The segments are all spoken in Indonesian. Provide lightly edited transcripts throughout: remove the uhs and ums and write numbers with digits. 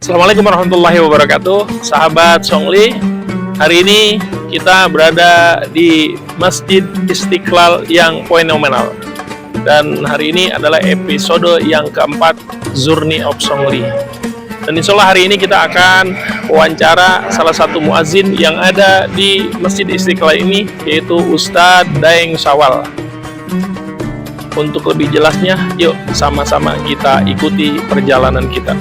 Assalamualaikum warahmatullahi wabarakatuh, sahabat Songli. Hari ini kita berada di Masjid Istiqlal yang fenomenal. Dan hari ini adalah episode yang keempat Journey of Songli. Dan insya Allah hari ini kita akan wawancara salah satu muazin yang ada di Masjid Istiqlal ini, yaitu Ustadz Daeng Syawal. Untuk lebih jelasnya, yuk sama-sama kita ikuti perjalanan kita.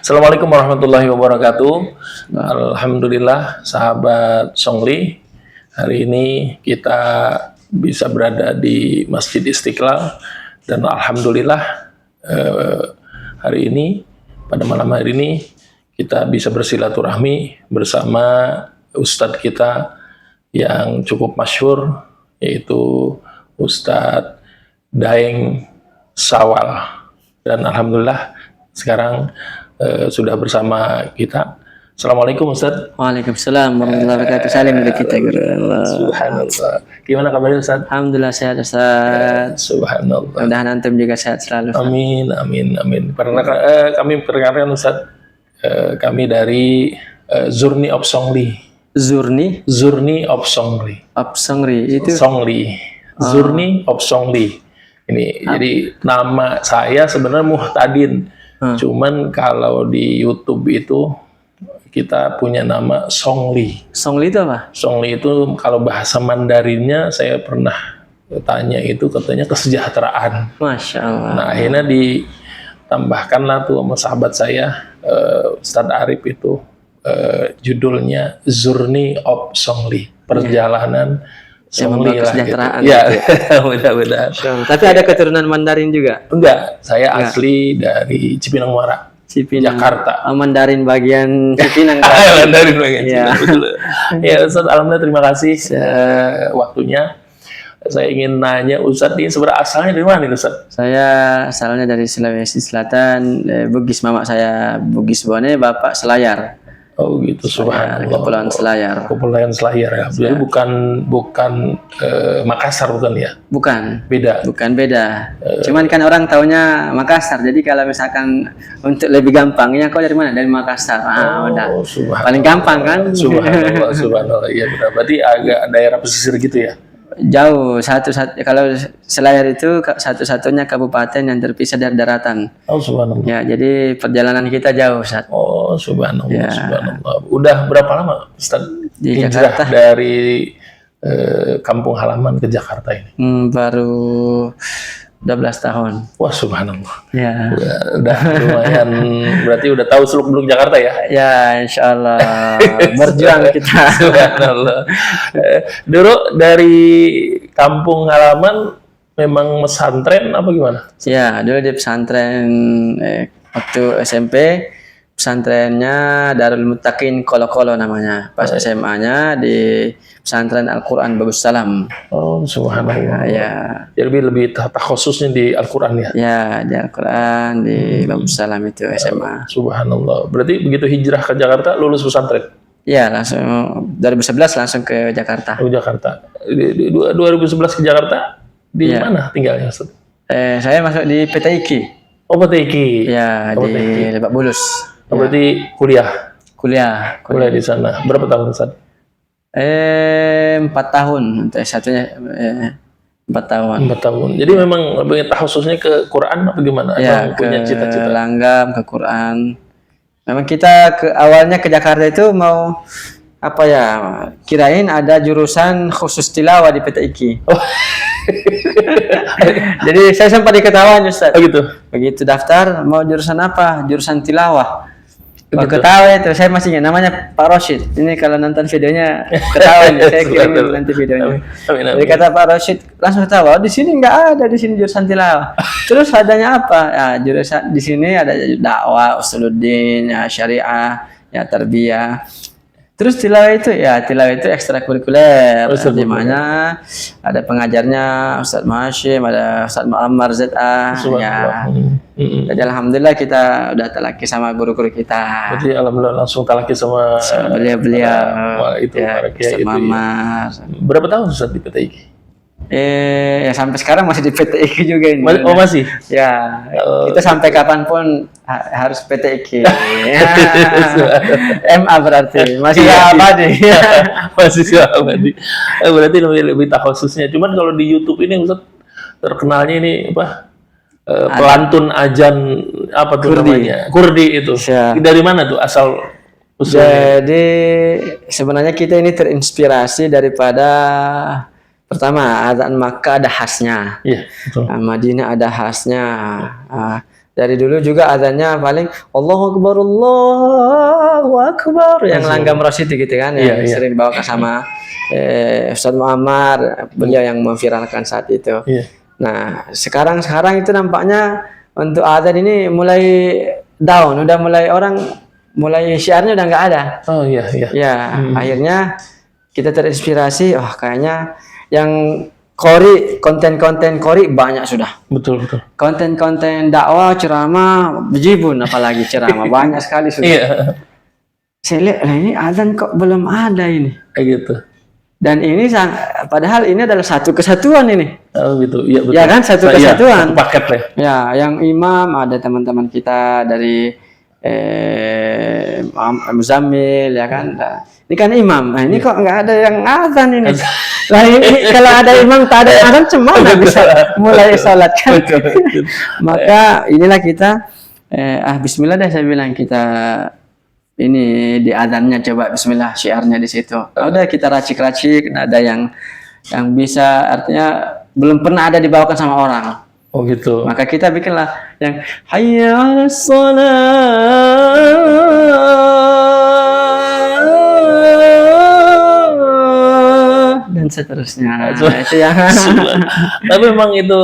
Assalamualaikum warahmatullahi wabarakatuh. Alhamdulillah, sahabat Songli. Hari ini kita bisa berada di Masjid Istiqlal. Dan alhamdulillah, hari ini, pada malam hari ini, kita bisa bersilaturahmi bersama Ustadz kita yang cukup masyhur, yaitu Ustadz Daeng Syawal. Dan alhamdulillah, sekarang sudah bersama kita. Assalamualaikum Ustaz. Waalaikumsalam warahmatullahi wabarakatuh. Salim dari kita. Subhanallah. Gimana kabarnya Ustaz? Alhamdulillah sehat Ustaz. Subhanallah. Mudah-mudahan antum juga sehat selalu. Ustaz. Amin, amin, amin. Karena kami perkenalkan Ustaz, kami dari Journey of Songli. Journey of Songli. Itu Songli. Journey of Songli. Ini jadi nama saya sebenarnya Muhtadin. Cuman kalau di YouTube itu kita punya nama Songli. Songli itu apa? Songli itu kalau bahasa Mandarinnya saya pernah tanya itu katanya kesejahteraan. Masya Allah. Nah akhirnya ditambahkanlah tuh sama sahabat saya Ustadz Arif itu judulnya Journey of Songli, perjalanan Songli lah gitu. Ya, mudah-mudahan. Tapi ada keturunan Mandarin juga? Enggak, saya asli dari Cipinang Muara, Jakarta. Mandarin bagian Cipinang. Mandarin bagian Cipinang. Ya, Ustadz, alhamdulillah terima kasih waktunya. Saya ingin nanya Ustadz, ini sebenarnya asalnya dari mana nih Ustadz? Saya asalnya dari Sulawesi Selatan, Bugis, mama saya Bugis Bone, bapak Selayar. Oh gitu, subhanallah. Kepulauan Selayar. Kepulauan Selayar ya. Jadi bukan Makassar bukan ya? Bukan. Beda. Bukan beda. Cuman kan orang taunya Makassar. Jadi kalau misalkan untuk lebih gampangnya kau dari mana? Dari Makassar. Udah. Paling gampang kan? Subhanallah, subhanallah. Iya benar. Berarti agak daerah pesisir gitu ya? Jauh, kalau Selayar itu satu-satunya kabupaten yang terpisah dari daratan. Oh subhanallah. Ya, jadi perjalanan kita jauh, Ustaz. Oh subhanallah, ya. Subhanallah. Udah berapa lama Ustaz di hijrah Jakarta dari kampung halaman ke Jakarta ini? Baru 12 tahun. Wah subhanallah. Ya. Udah lumayan, berarti udah tahu seluk-beluk Jakarta ya? Ya, insya Allah. Berjuang kita. Subhanallah. Dulu dari kampung halaman memang pesantren apa gimana? Ya, dulu di pesantren waktu SMP. Pesantrennya Darul Muttaqin Kolo-Kolo namanya. Pas SMA-nya di pesantren Al-Quran Babus Salam. Oh, subhanallah. Ya. Jadi lebih khususnya di Al-Quran ya? Ya, di Al-Quran di Babus Salam itu SMA. Subhanallah. Berarti begitu hijrah ke Jakarta lulus pesantren? Ya, langsung 2011 langsung ke Jakarta. Oh, Jakarta. Di 2011 ke Jakarta di mana tinggalnya? Saya masuk di PT IKI. Oh, PT IKI. Ya, di Lebak Bulus. Oh, berarti kuliah kuliah. Kuliah di sana. Berapa tahun Ustaz? 4 tahun untuk S1-nya 4 tahun. 4 tahun. Jadi memang lebih khususnya ke Quran apa gimana? Ya, Atau punya ke cita-cita? Langgam, ke Quran. Memang kita awalnya ke Jakarta itu mau apa ya? Kirain ada jurusan khusus tilawah di PTIQ. Oh. Jadi saya sempat diketawain Ustaz. Oh gitu. Begitu daftar mau jurusan apa? Jurusan tilawah. Mau Gitu. ketawa itu, saya masih ingat namanya Pak Roshid. Ini kalau nonton videonya ketawa nih, saya kirimin nanti videonya. Amin, amin. Jadi kata Pak Roshid langsung ketawa, oh, di sini nggak ada di sini jurusan tilawah. Terus adanya apa? Ya, jurusan di sini ada dakwah, usuluddin, ya, syariah, ya tarbiyah. Terus tilawah itu ekstrakurikuler. Di mana ada pengajarnya Ustadz Hashim, ada Ustadz Muammar ZA. Ya. Jadi alhamdulillah kita udah talaki sama guru-guru kita. Jadi alhamdulillah langsung talaki sama beliau itu ya, para kiai Ustadz itu. Muammar. Berapa tahun Ustaz di PTIQ? Ya sampai sekarang masih di PTIQ juga ini. Oh masih? Ya, kita sampai kapanpun harus PTIQ. MA berarti masih abadi. Masih abadi. Berarti lebih khususnya. Cuman kalau di YouTube ini Ustaz terkenalnya ini apa? Pelantun azan apa tuh namanya? Kurdi itu. Ya. Dari mana tuh asal usulnya? Jadi sebenarnya kita ini terinspirasi daripada pertama azan Makkah ada khasnya. Iya, betul. Madinah ada khasnya. Dari dulu juga azannya paling Allahu Akbar, Allahu Akbar yang Langgam Rosyid gitu kan, yang sering dibawakan sama Ustadz Muammar, beliau yang memviralkan saat itu. Iya. Nah, sekarang itu nampaknya untuk azan ini mulai down, udah mulai syiarnya udah nggak ada. Oh iya. Ya, akhirnya kita terinspirasi, kayaknya yang konten-konten Qori banyak sudah. Betul. Konten-konten dakwah, ceramah, bejibun apalagi ceramah banyak sekali sudah. Iya. Saya lihat, ini azan kok belum ada ini. Kayak gitu. Dan ini padahal ini adalah satu kesatuan ini. Oh gitu. Iya betul. Ya kan, satu kesatuan. Satu paket lah. Ya, yang imam ada teman-teman kita dari Muzammil ya kan. Ini kan imam. Nah, ini kok nggak ada yang azan ini. Lah ini kalau ada imam tak ada azan cemana bisa mulai salat kan. Maka inilah kita bismillah deh saya bilang kita ini di azannya coba bismillah syiarnya di situ. Udah kita racik-racik ada yang bisa artinya belum pernah ada dibawakan sama orang. Oh gitu. Maka kita bikinlah yang hayya 'alas shalah dan seterusnya. Itu yang Tapi memang itu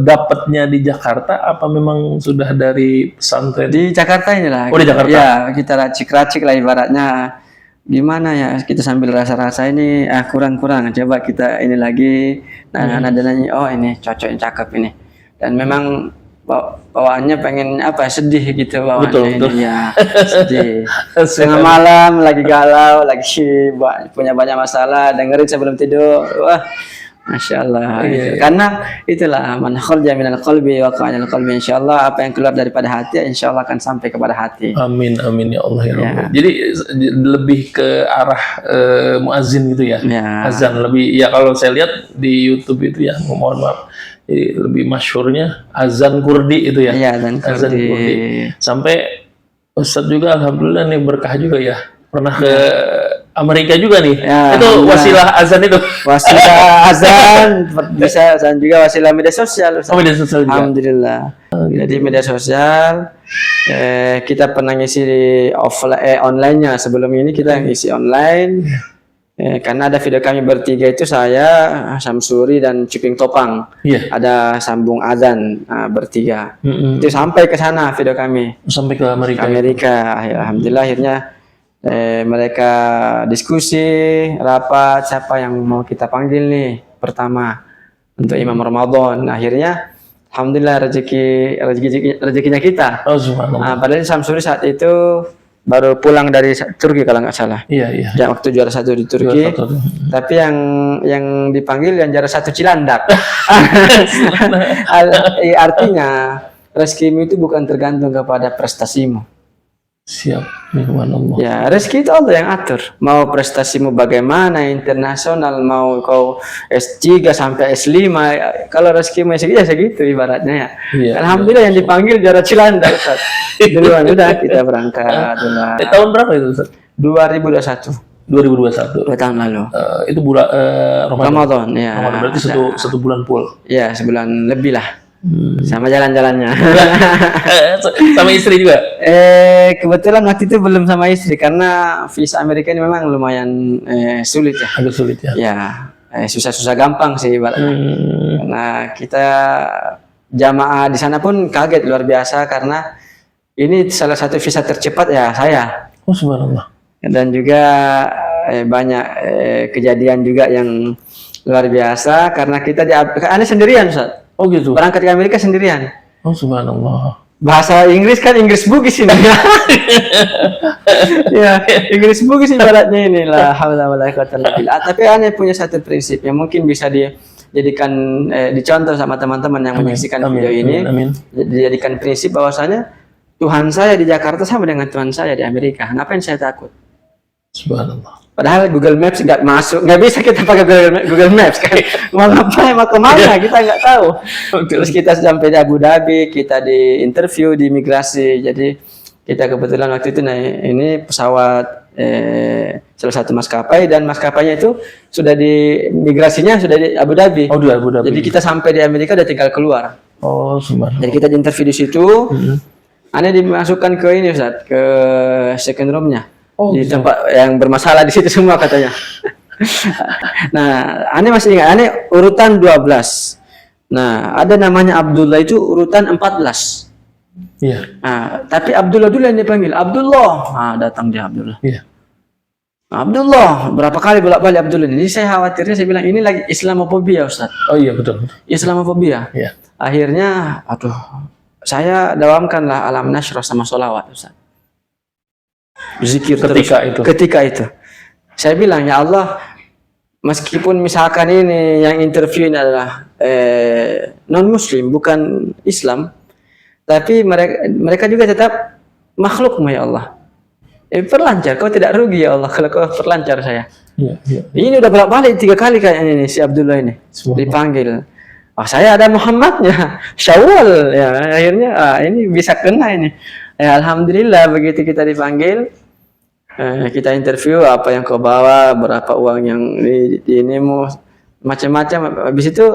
dapatnya di Jakarta apa memang sudah dari pesantren? di Jakarta inilah. Oh, di Jakarta. Ya, kita racik-racik lah ibaratnya. Gimana ya, kita sambil rasa-rasa ini kurang-kurang, coba kita ini lagi nada-nadanya, oh ini cocok, cakep ini. Dan memang bawaannya pengen sedih gitu bawaannya. Betul. Ya, sedih. Tengah malam lagi galau, lagi punya banyak masalah, dengerin sebelum tidur. Wah, Masya Allah. Gitu. Karena itulah man kharaja minal qalbi wa qa'anal qalbi, insyaallah apa yang keluar daripada hati insyaallah akan sampai kepada hati. Amin ya Allah ya Rabbal. Jadi lebih ke arah muazin gitu ya. Azan lebih ya, kalau saya lihat di YouTube itu ya, mohon maaf. Jadi lebih masyhurnya azan Kurdi itu ya. Iya, azan Kurdi. Sampai Ustadz juga alhamdulillah nih berkah juga ya. Pernah ke Amerika juga nih. Ya, itu wasilah azan itu. Wasilah azan bisa azan juga wasilah media sosial. Oh, media sosial juga. Alhamdulillah. Jadi media sosial kita pernah ngisi online-nya, sebelum ini kita ngisi online. Karena ada video kami bertiga itu, saya, Samsuri dan Ciping Topang. Ada sambung azan bertiga. Itu sampai ke sana video kami. Sampai ke Amerika. Alhamdulillah akhirnya mereka diskusi, rapat, siapa yang mau kita panggil nih pertama untuk Imam Ramadan. Akhirnya alhamdulillah rezekinya kita. Oh, subhanallah. Padahal Samsuri saat itu baru pulang dari Turki kalau nggak salah. Iya. Yang waktu juara 1 di Turki. Tapi yang dipanggil yang juara 1 Cilandak. Artinya rezekimu itu bukan tergantung kepada prestasimu. Siap. Allah. Ya, rezeki itu Allah yang atur. Mau prestasimu bagaimana, internasional, mau kau S3 sampai S5, kalau rezekimu segitu ya segitu ibaratnya ya. Iya, Alhamdulillah yang dipanggil juara Cilandak, Ustaz. Duluan udah kita berangkat duluan. Tahun berapa itu, Ustaz? 2021. 2021. 2 tahun lalu. Itu bulan Ramadan, ya. Ramadan berarti satu bulan full. Ya, sebulan lebih lah. Sama jalan-jalannya. Sama istri juga? Kebetulan waktu itu belum sama istri karena visa Amerika ini memang lumayan sulit ya. Agak sulit ya. Ya, susah-susah gampang sih ibaratnya. Karena kita jamaah di sana pun kaget luar biasa karena ini salah satu visa tercepat ya saya. Oh, subhanallah. Dan juga banyak kejadian juga yang luar biasa karena kita aneh sendirian, Ustaz. Oh gitu. Berangkat ke Amerika sendirian. Oh, subhanallah. Bahasa Inggris kan Inggris Bugis ini. Ya, Inggris Bugis ibaratnya ini lah. Haula wala quwata illa billah. Tapi aneh punya satu prinsip yang mungkin bisa dijadikan dicontoh sama teman-teman yang menyaksikan video ini. Amin. Dijadikan prinsip bahwasanya Tuhan saya di Jakarta sama dengan Tuhan saya di Amerika. Ngapain saya takut? Subhanallah. Padahal Google Maps nggak masuk, nggak bisa kita pakai Google Maps kan. Mau ngapain, mau kemana, kita nggak tahu. Terus kita sampai di Abu Dhabi, kita di interview di imigrasi. Jadi kita kebetulan waktu itu naik ini pesawat salah satu maskapai dan maskapainya itu sudah di migrasinya sudah di Abu Dhabi. Oh, di Abu Dhabi. Jadi kita sampai di Amerika udah tinggal keluar. Oh, subhanallah. Jadi kita di interview di situ. Aneh dimasukkan ke ini Ustaz, ke second room-nya. Oh, di tempat yang bermasalah di situ semua katanya. Nah, aneh masih ingat, aneh urutan 12. Nah, ada namanya Abdullah itu urutan 14. Iya. Nah, tapi Abdullah dulu yang dipanggil. Abdullah. Nah, datang dia Abdullah. Iya. Abdullah, berapa kali bolak-balik Abdullah ini? Saya khawatirnya saya bilang ini lagi Islamofobia, Ustaz. Oh iya, betul. Islamofobia. Iya. Akhirnya, saya dawamkanlah alam nasyrah sama sholawat, Ustaz. Zikir ketika itu saya bilang, ya Allah, meskipun misalkan ini yang interview ini adalah non muslim bukan Islam, tapi mereka juga tetap makhlukmu ya Allah, perlancar, kau tidak rugi ya Allah kalau kau perlancar saya. Ini udah bolak-balik 3 kali kayaknya ini si Abdullah ini dipanggil. Saya ada Muhammadnya, Syawal ya, akhirnya ini bisa kena ini. Ya, alhamdulillah begitu kita dipanggil, kita interview apa yang kau bawa, berapa uang yang ini mau macam-macam. Habis itu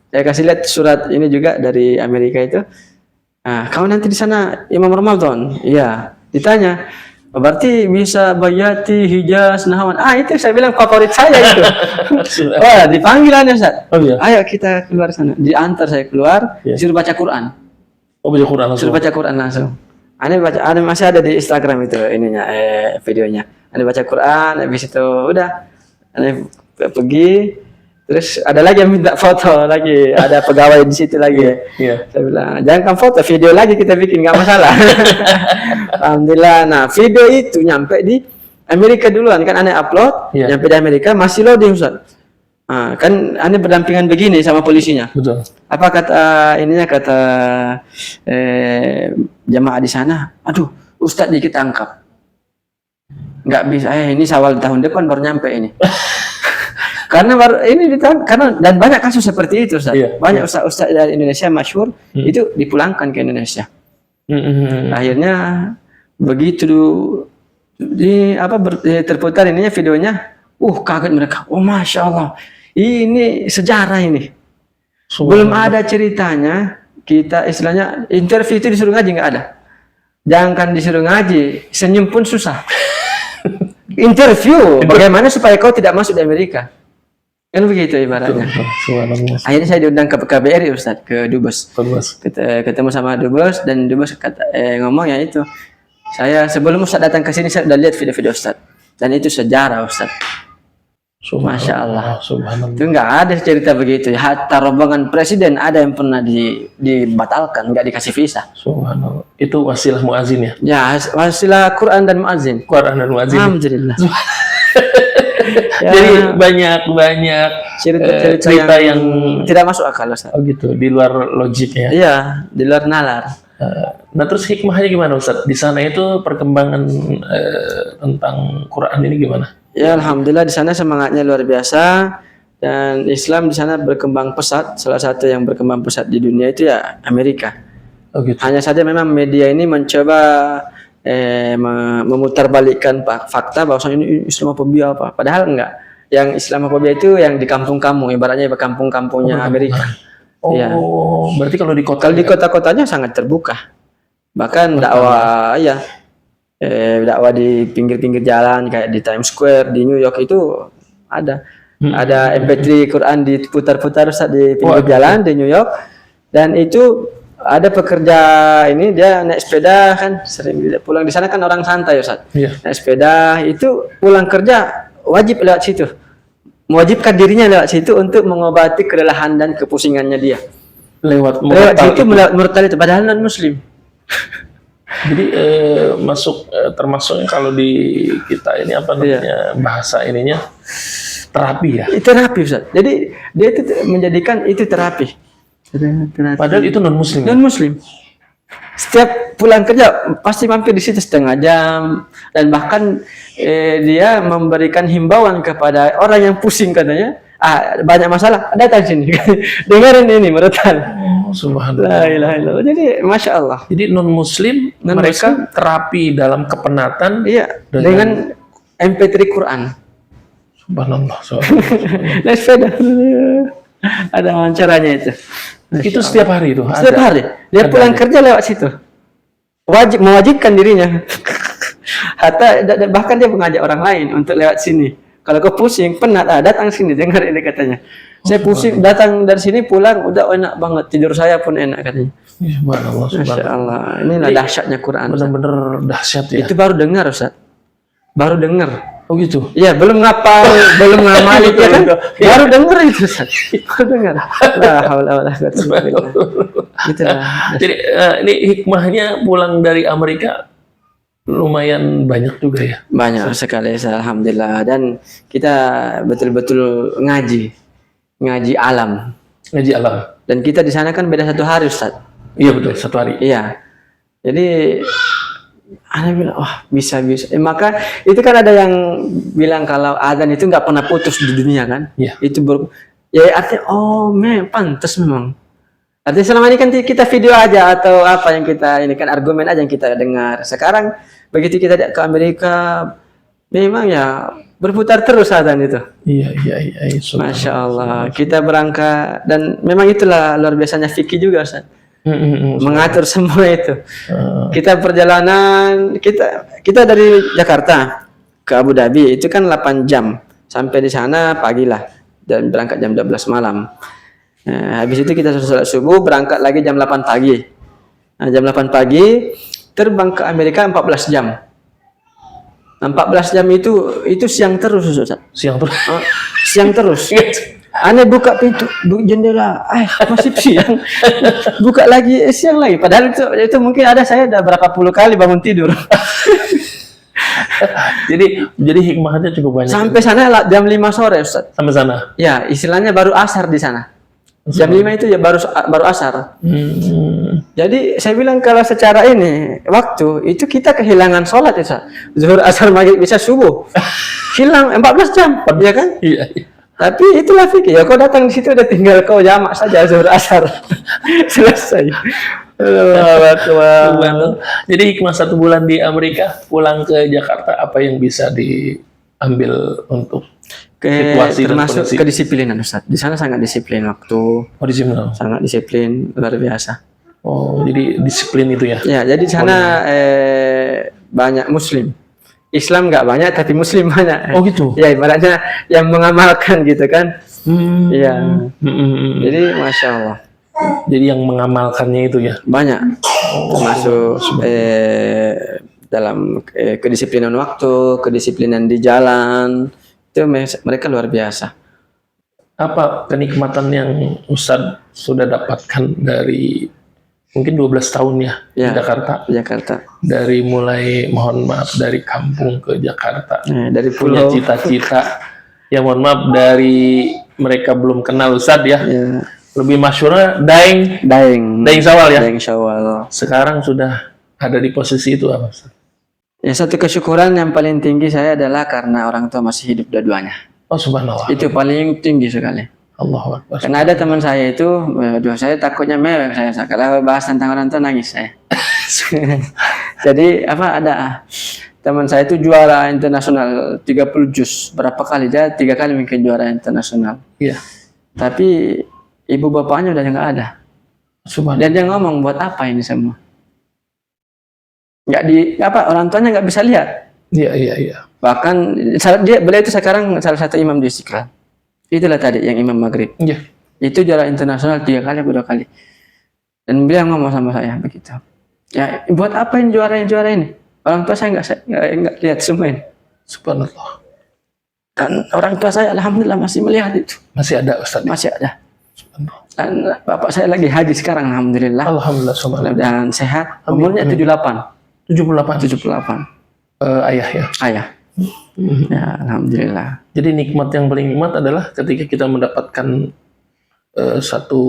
saya kasih lihat surat ini juga dari Amerika itu. Kau nanti di sana Imam Ramadan? Iya. Ditanya, berarti bisa Bayati, Hijaz, Nahawan. Itu saya bilang favorit saya itu. Wah, dipanggil aja Ustaz. Oh, iya. Ayo kita keluar sana. Diantar saya keluar, disuruh baca Quran. Oh, baca Quran langsung. Suruh baca Quran langsung. Aneh masih ada di Instagram itu ininya videonya. Aneh baca Quran, habis itu udah aneh pergi, terus ada lagi yang minta foto lagi, ada pegawai di situ lagi. Iya. Saya bilang, jangan foto, video lagi kita bikin, nggak masalah. Alhamdulillah. Nah, video itu nyampe di Amerika duluan kan, aneh upload, nyampe di Amerika masih loading Ustaz. Kan aneh berdampingan begini sama polisinya. Betul. Apa kata jamaah di sana? Aduh, Ustadz dikit tangkap. Nggak bisa. Ini Syawal tahun depan baru nyampe ini. Karena baru ini karena dan banyak kasus seperti itu, Ustaz. Banyak ustaz dari Indonesia masyhur itu dipulangkan ke Indonesia. Akhirnya begitu terputar ininya videonya, kaget mereka. Oh, masya Allah. Ini sejarah ini. Belum ada ceritanya kita istilahnya interview itu disuruh ngaji, nggak ada. Jangankan disuruh ngaji, senyum pun susah. Interview bagaimana supaya kau tidak masuk di Amerika, kan begitu ibaratnya. Akhirnya saya diundang ke KBRI Ustaz, ke Dubes. Ketemu sama Dubes dan Dubes ngomong ya itu. Saya sebelum Ustaz datang ke sini saya sudah lihat video-video Ustaz dan itu sejarah Ustaz. Masya Allah. Itu nggak ada cerita begitu. Hatta rombongan presiden ada yang pernah dibatalkan, nggak dikasih visa. Subhanallah. Itu wasilah muazin ya? Ya, wasilah Quran dan muazin. Alhamdulillah. Ya. Jadi banyak cerita yang tidak masuk akal Ustaz. Oh gitu, di luar logik ya? Iya, di luar nalar. Nah terus hikmahnya gimana Ustaz? Di sana itu perkembangan tentang Quran ini gimana? Ya alhamdulillah di sana semangatnya luar biasa dan Islam di sana berkembang pesat. Salah satu yang berkembang pesat di dunia itu ya Amerika. Oh gitu. Hanya saja memang media ini mencoba memutarbalikkan fakta bahwa ini Islamofobia apa. Padahal enggak. Yang Islamofobia itu yang di kampung kamu, ibaratnya kampung-kampungnya Amerika. Oh, Ya. berarti kalau di kota Kalau di kota-kotanya sangat terbuka. Bahkan dakwah ya dakwah di pinggir-pinggir jalan kayak di Times Square di New York itu ada. Ada MP3 Quran diputar-putar Ustaz di pinggir jalan di New York dan itu ada pekerja ini dia naik sepeda kan sering pulang di sana kan orang santai Ustaz. Iya. Naik sepeda itu pulang kerja wajib lewat situ. Mewajibkan dirinya lewat situ untuk mengobati kelelahan dan kepusingannya dia. lewat Situ murtal itu padahal non muslim. Jadi termasuknya kalau di kita ini apa namanya bahasa ininya terapi ya. Itu terapi Ustaz. Jadi dia itu menjadikan itu terapi. Padahal itu non muslim. Non muslim. Setiap pulang kerja pasti mampir di situ setengah jam dan bahkan dia memberikan himbauan kepada orang yang pusing katanya, banyak masalah, datang sini, dengerin ini meretal. Oh, subhanallah. La ilaha illallah. Jadi masya Allah. Jadi non muslim mereka terapi dalam kepenatan. Iya. Dengan MP3 Quran. Subhanallah. Naik sepeda. Ada wawancaranya itu. Itu setiap hari itu. Setiap hari. Dia pulang kerja lewat situ. Mewajibkan dirinya. Hatta bahkan dia mengajak orang lain untuk lewat sini. Kalau kau pusing, penat, datang sini, dengar ini katanya. Saya pusing, datang dari sini pulang, udah enak banget, tidur saya pun enak katanya. Subhanallah, Masya Allah, inilah dahsyatnya Quran. Benar-benar dahsyat ya. Itu baru dengar Ustaz. Baru dengar. Oh gitu. Iya, belum ngapal, belum ngamalin ya kan? Baru dengar itu Ustaz. Baru dengar. La haula wala quwwata illa billah. Itulah. Jadi ini hikmahnya pulang dari Amerika lumayan banyak juga ya. Banyak sekali alhamdulillah dan kita betul-betul ngaji alam. Ngaji alam. Dan kita di sana kan beda satu hari Ustaz. Iya betul, satu hari. Iya. Jadi Ana bilang, wah bisa. Maka itu kan ada yang bilang kalau adzan itu nggak pernah putus di dunia kan? Iya. Itu ya artinya pantas memang. Artinya selama ini kan kita video aja atau apa yang kita ini kan argumen aja yang kita dengar. Sekarang begitu kita ke Amerika memang ya berputar terus adzan itu. Iya. Masya Allah. Kita berangkat dan memang itulah luar biasanya fikih juga Ustaz. Mengatur semua itu. Kita perjalanan kita dari Jakarta ke Abu Dhabi itu kan 8 jam. Sampai di sana pagilah dan berangkat jam 12 malam. Nah, habis itu kita sholat subuh berangkat lagi jam 8 pagi. Nah, jam 8 pagi terbang ke Amerika 14 jam. Nah, 14 jam itu siang terus Ustaz. Siang terus. Siang terus. Aneh buka pintu, jendela, masih siang. Buka lagi, siang lagi. Padahal itu mungkin saya udah berapa puluh kali bangun tidur. jadi hikmahnya cukup banyak. Sampai sana jam 5 sore Ustaz. Sampai sana. Ya, istilahnya baru asar di sana. Jam 5 itu ya baru asar. Jadi saya bilang kalau secara ini waktu itu kita kehilangan sholat Ustaz. Zuhur, asar, maghrib, isya, subuh. Hilang 14 jam, ya kan? Iya. Tapi itulah fikih. Ya kau datang di situ udah tinggal kau jamak saja zuhur asar. Selesai. Jadi hikmah 1 bulan di Amerika pulang ke Jakarta apa yang bisa diambil untuk situasi termasuk kedisiplinan Ustaz. Di sana sangat disiplin waktu. Disiplin. Sangat disiplin luar biasa. Oh, jadi disiplin itu ya? Ya, jadi di sana banyak Muslim. Islam nggak banyak tapi Muslim banyak. Oh gitu. Ya ibaratnya yang mengamalkan gitu kan. Iya. Jadi masya Allah. Jadi yang mengamalkannya itu ya banyak. Termasuk dalam kedisiplinan waktu, kedisiplinan di jalan itu mereka luar biasa. Apa kenikmatan yang Ustadz sudah dapatkan dari mungkin 12 tahun ya di Jakarta. Dari mulai mohon maaf dari kampung ke Jakarta. Dari punya cita-cita. Ya mohon maaf dari mereka belum kenal Ustadz ya. Lebih masyhurnya Daeng Daeng Syawal ya. Daeng Syawal. Sekarang sudah ada di posisi itu apa Ustaz? Ya, satu kesyukuran yang paling tinggi saya adalah karena orang tua masih hidup dua-duanya. Oh subhanallah. Itu paling tinggi sekali. Allahu Akbar. Karena ada teman saya itu, saya takutnya mewek saya. Kalau bahas tentang orang tua nangis saya. Jadi ada teman saya itu juara internasional 30 juz. Berapa kali dia? 3 kali mungkin juara internasional. Iya. Tapi ibu bapaknya udah nggak ada. Subhanallah. Dan dia ngomong, buat apa ini semua? Orang tuanya nggak bisa lihat. Iya. Bahkan beliau itu sekarang salah satu imam di Istiqlal. Itulah tadi yang imam maghrib. Iya. Itu juara internasional 3 kali atau 2 kali. Dan beliau ngomong sama saya begitu. Ya, buat apa ini juara ini? Orang tua saya nggak lihat semua ini. Subhanallah. Dan orang tua saya alhamdulillah masih melihat itu. Masih ada Ustaz. Masih ada. Subhanallah. Dan bapak saya lagi haji sekarang alhamdulillah. Alhamdulillah subhanallah. Dan sehat. Amin, Umurnya amin. 78. Ayah ya. Ayah. Ya, alhamdulillah. Jadi nikmat yang paling nikmat adalah ketika kita mendapatkan satu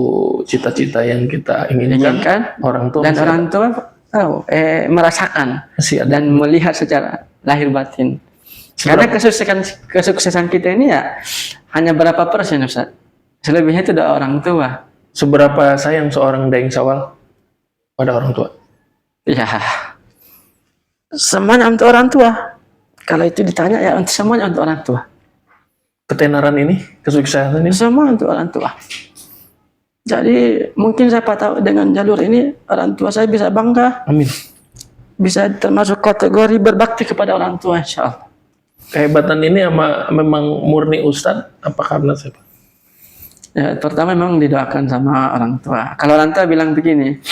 cita-cita yang kita inginkan. Orang tua dan orang tua tahu, merasakan masih ada. dan melihat secara lahir batin. Karena kesuksesan kita ini ya hanya berapa persen Ustaz. Selebihnya itu udah orang tua. Seberapa sayang seorang Daeng Syawal pada orang tua? Ya, semuanya untuk orang tua. Kalau itu ditanya ya semuanya untuk orang tua. Ketenaran ini, kesuksesan ini Semua untuk orang tua. Jadi mungkin siapa tahu dengan jalur ini orang tua saya bisa bangga. Amin. Bisa termasuk kategori berbakti kepada orang tua insyaallah. Kehebatan ini memang murni Ustadz apa karena siapa? Ya, pertama memang didoakan sama orang tua. Kalau orang tua bilang begini,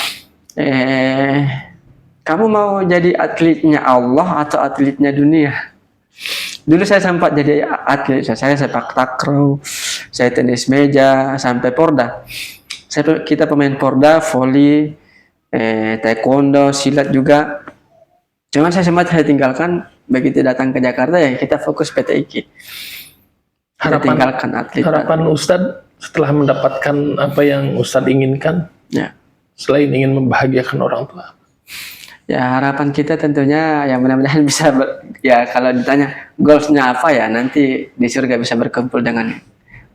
kamu mau jadi atletnya Allah atau atletnya dunia? Dulu saya sempat jadi atlet, saya sepak takraw, saya tenis meja, sampai porda. Kita pemain porda, voli, taekwondo, silat juga. Cuman saya sempat tinggalkan, begitu datang ke Jakarta ya kita fokus PT IKI. Tinggalkan atlet. Harapan Ustadz setelah mendapatkan apa yang Ustadz inginkan, ya, selain ingin membahagiakan orang tua. Ya, harapan kita tentunya ya mudah-mudahan bisa ya kalau ditanya goalsnya apa ya nanti di surga bisa berkumpul dengan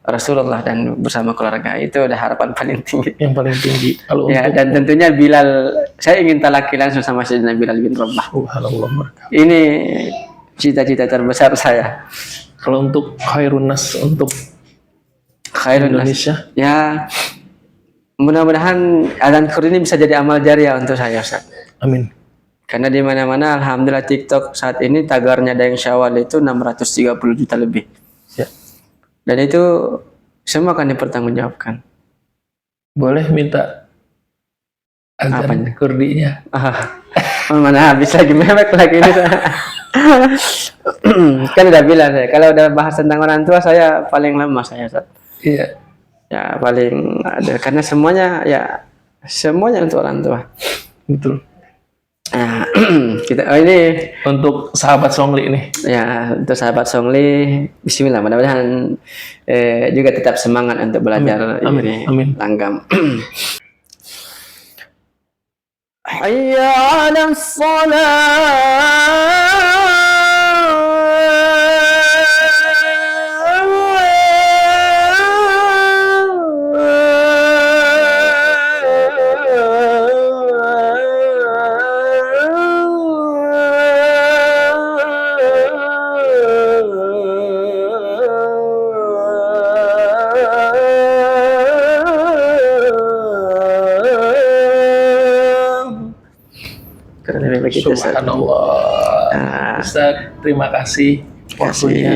Rasulullah dan bersama keluarga. Itu udah harapan paling tinggi. Yang paling tinggi. Kalau ya, untuk, dan tentunya Bilal, saya ingin talaki langsung sama Sayyidina Bilal bin Rabah. Ini cita-cita terbesar saya. Kalau untuk khairun nas, untuk khairun Indonesia, ya mudah-mudahan adzan Qur ini bisa jadi amal jariah untuk saya, Ustaz. Amin. Karena di mana-mana alhamdulillah TikTok saat ini tagarnya Daeng Syawal itu 630 juta lebih. Ya. Dan itu semua akan dipertanggungjawabkan. Boleh minta adzan kurdinya? Mana habis lagi mewek lagi ini. Kan udah bilang saya, kalau udah bahas tentang orang tua saya paling lama saya, Ustaz. Iya. Ya paling ada karena semuanya untuk orang tua. Betul. Nah, kita ini untuk sahabat Songli ini. Ya, untuk sahabat Songli, bismillah, mudah-mudahan juga tetap semangat untuk belajar ini. Amin. Langgam. Hayya 'alas Subhanallah. Ustaz, terima kasih waktunya.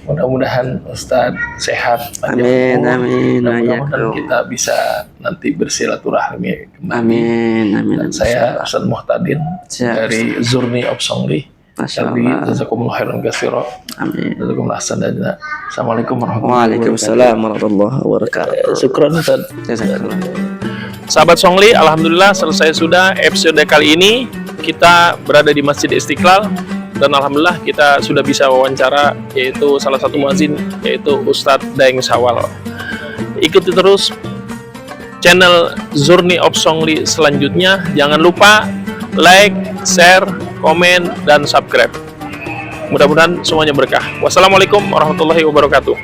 Mudah-mudahan Ustaz sehat. Amin, amin. Mudah-mudahan kita bisa nanti bersilaturahmi kembali. Amin. Dan saya Ustaz Muhtadin dari Zurni of Songli. Jazakumullah khairan katsira. Amin. Jazakumullah ahsan. Assalamualaikum warahmatullahi wabarakatuh. Waalaikumsalam warahmatullahi wabarakatuh. Syukran Ustaz. Jazakallah. Sahabat Songli, alhamdulillah selesai sudah episode kali ini. Kita berada di Masjid Istiqlal dan alhamdulillah kita sudah bisa wawancara yaitu salah satu muadzin yaitu Ustadz Daeng Syawal. Ikuti terus channel Journey of Songli selanjutnya. Jangan lupa like, share, komen, dan subscribe. Mudah-mudahan semuanya berkah. Wassalamualaikum warahmatullahi wabarakatuh.